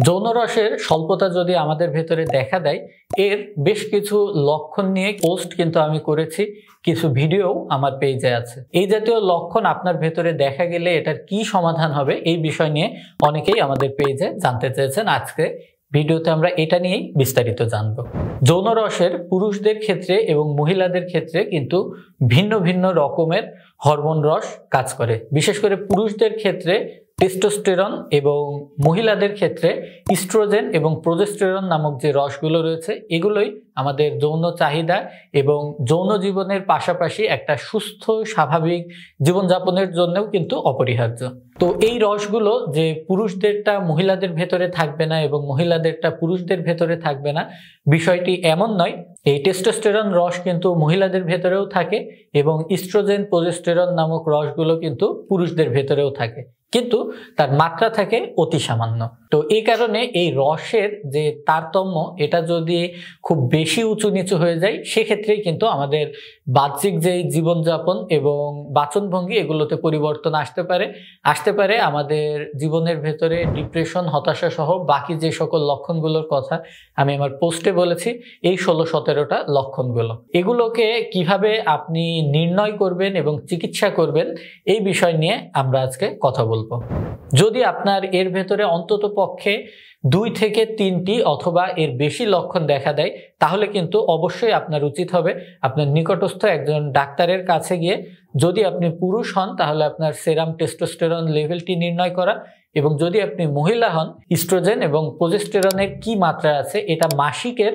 যৌনরসের স্বল্পতা যদি আমাদের ভেতরে দেখা দেয়, এর বেশ কিছু লক্ষণ নিয়ে পোস্ট কিন্তু আমি করেছি, কিছু ভিডিও আমার পেজে আছে। এই জাতীয় লক্ষণ আপনার ভেতরে দেখা গেলে এটার কি সমাধান হবে এই বিষয় নিয়ে অনেকেই আমাদের পেজে জানতে চেয়েছেন। আজকে ভিডিওতে আমরা এটা নিয়েই বিস্তারিত জানব। যৌনরসের পুরুষদের ক্ষেত্রে এবং মহিলাদের ক্ষেত্রে কিন্তু ভিন্ন ভিন্ন রকমের হরমোন রস কাজ করে। বিশেষ করে পুরুষদের ক্ষেত্রে টেস্টোস্টেরন এবং মহিলাদের ক্ষেত্রে ইস্ট্রোজেন এবং প্রোজেস্টেরন নামক যে রসগুলো রয়েছে, এগুলোই আমাদের যৌন চাহিদা এবং যৌন জীবনের পাশাপাশি একটা সুস্থ স্বাভাবিক জীবনযাপনের জন্যও কিন্তু অপরিহার্য। তো এই রসগুলো যে পুরুষদেরটা মহিলাদের ভেতরে থাকবে না এবং মহিলাদেরটা পুরুষদের ভেতরে থাকবে না, বিষয়টি এমন নয়। এই টেস্টোস্টেরন রস কিন্তু মহিলাদের ভেতরেও থাকে এবং ইস্ট্রোজেন প্রোজেস্টেরন নামক রসগুলো কিন্তু পুরুষদের ভেতরেও থাকে, কিন্তু তার মাত্রা থাকে অতি সামান্য। তো এই কারণে এই রসের যে তারতম্য, এটা যদি খুব বেশি উঁচু নিচু হয়ে যায়, সেক্ষেত্রেই কিন্তু আমাদের বাহ্যিক যে জীবনযাপন এবং বাচনভঙ্গি এগুলোতে পরিবর্তন আসতে পারে আমাদের জীবনের ভেতরে ডিপ্রেশন, হতাশা সহ বাকি যে সকল লক্ষণগুলোর কথা আমি আমার পোস্টে বলেছি, এই 16-17টা লক্ষণগুলো, এগুলোকে কিভাবে আপনি নির্ণয় করবেন এবং চিকিৎসা করবেন এই বিষয় নিয়ে আমরা আজকে কথা বলবো। যদি আপনার এর ভেতরে অন্তত পক্ষে 2 থেকে 3টি অথবা এর বেশি লক্ষণ দেখা দেয়, তাহলে কিন্তু অবশ্যই আপনার উচিত হবে আপনার নিকটস্থ একজন ডাক্তারের কাছে গিয়ে, যদি আপনি পুরুষ হন তাহলে আপনার সেরাম টেস্টোস্টেরন লেভেলটি নির্ণয় করা, এবং যদি আপনি মহিলা হন ইস্ট্রোজেন এবং প্রোজেস্টেরনের কি মাত্রা আছে এটা মাসিকের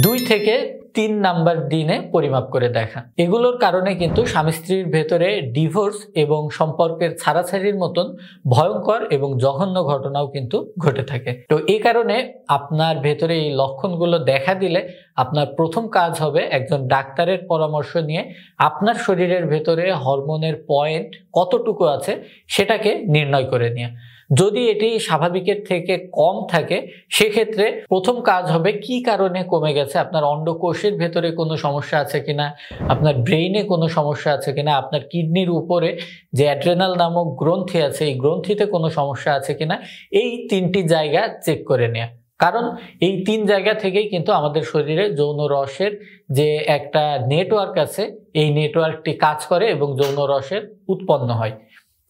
2 থেকে 3 নাম্বার দিনে পরিমাপ করে দেখা। এগুলোর কারণে কিন্তু স্বামী স্ত্রীর ভেতরে ডিভোর্স এবং সম্পর্কের ছাড়াছাড়ির মতন ভয়ঙ্কর এবং জঘন্য ঘটনাও কিন্তু ঘটে থাকে। তো এই কারণে আপনার ভেতরে এই লক্ষণগুলো দেখা দিলে আপনার প্রথম কাজ হবে একজন ডাক্তারের পরামর্শ নিয়ে আপনার শরীরের ভেতরে হরমোনের পয়েন্ট কতটুকু আছে সেটাকে নির্ণয় করে নেওয়া। যদি এটি স্বাভাবিকের থেকে কম থাকে, সেক্ষেত্রে প্রথম কাজ হবে কি কারণে কমে গেছে। আপনার অন্ডকোষের ভেতরে কোনো সমস্যা আছে কিনা, আপনার ব্রেইনে কোনো সমস্যা আছে কিনা, আপনার কিডনির উপরে যে অ্যাড্রেনাল নামক গ্রন্থি আছে এই গ্রন্থিতে কোনো সমস্যা আছে কিনা, এই 3টি জায়গা চেক করে নেওয়া। কারণ এই 3 জায়গা থেকেই কিন্তু আমাদের শরীরে যৌন রসের যে একটা নেটওয়ার্ক আছে, এই নেটওয়ার্কটি কাজ করে এবং যৌন রসের উৎপন্ন হয়।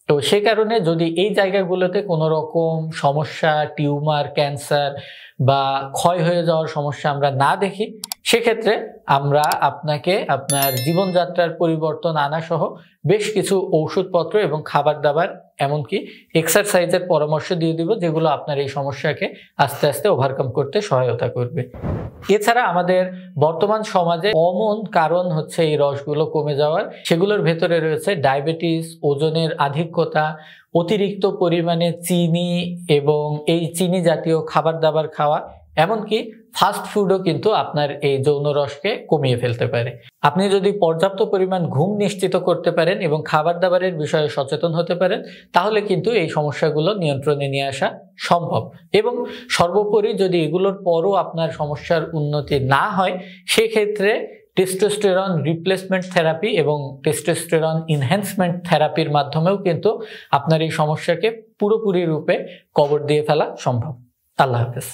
তো সে কারণে যদি এই জায়গাগুলোতে কোনো রকম সমস্যা, টিউমার, ক্যান্সার বা ক্ষয় হয়ে যাওয়ার সমস্যা আমরা না দেখি, সেক্ষেত্রে আমরা আপনাকে আপনার জীবনযাত্রার পরিবর্তন আনা সহ বেশ কিছু ঔষধপত্র এবং খাবার দাবার, এমনকি এক্সারসাইজের পরামর্শ দিয়ে দিব, যেগুলো আপনার এই সমস্যাকে আস্তে আস্তে ওভারকাম করতে সহায়তা করবে। এছাড়া আমাদের বর্তমান সমাজে কমন কারণ হচ্ছে এই রসগুলো কমে যাওয়ার। সেগুলোর ভেতরে রয়েছে ডায়াবেটিস, ওজনের আধিক্যতা, অতিরিক্ত পরিমাণে চিনি এবং এই চিনি জাতীয় খাবার দাবার খাওয়া, এমনকি ফাস্ট ফুডও কিন্তু আপনার এই যৌন রসকে কমিয়ে ফেলতে পারে। আপনি যদি পর্যাপ্ত পরিমাণ ঘুম নিশ্চিত করতে পারেন এবং খাবার দাবারের বিষয়ে সচেতন হতে পারেন, তাহলে কিন্তু এই সমস্যাগুলো নিয়ন্ত্রণে নিয়ে আসা সম্ভব। এবং সর্বোপরি যদি এগুলোর পরও আপনার সমস্যার উন্নতি না হয়, সেক্ষেত্রে টেস্টোস্টেরন রিপ্লেসমেন্ট থেরাপি এবং টেস্টোস্টেরন এনহ্যান্সমেন্ট থেরাপির মাধ্যমেও কিন্তু আপনার এই সমস্যাকে পুরোপুরি রূপে কবর দিয়ে ফেলা সম্ভব। আল্লাহ হাফেজ।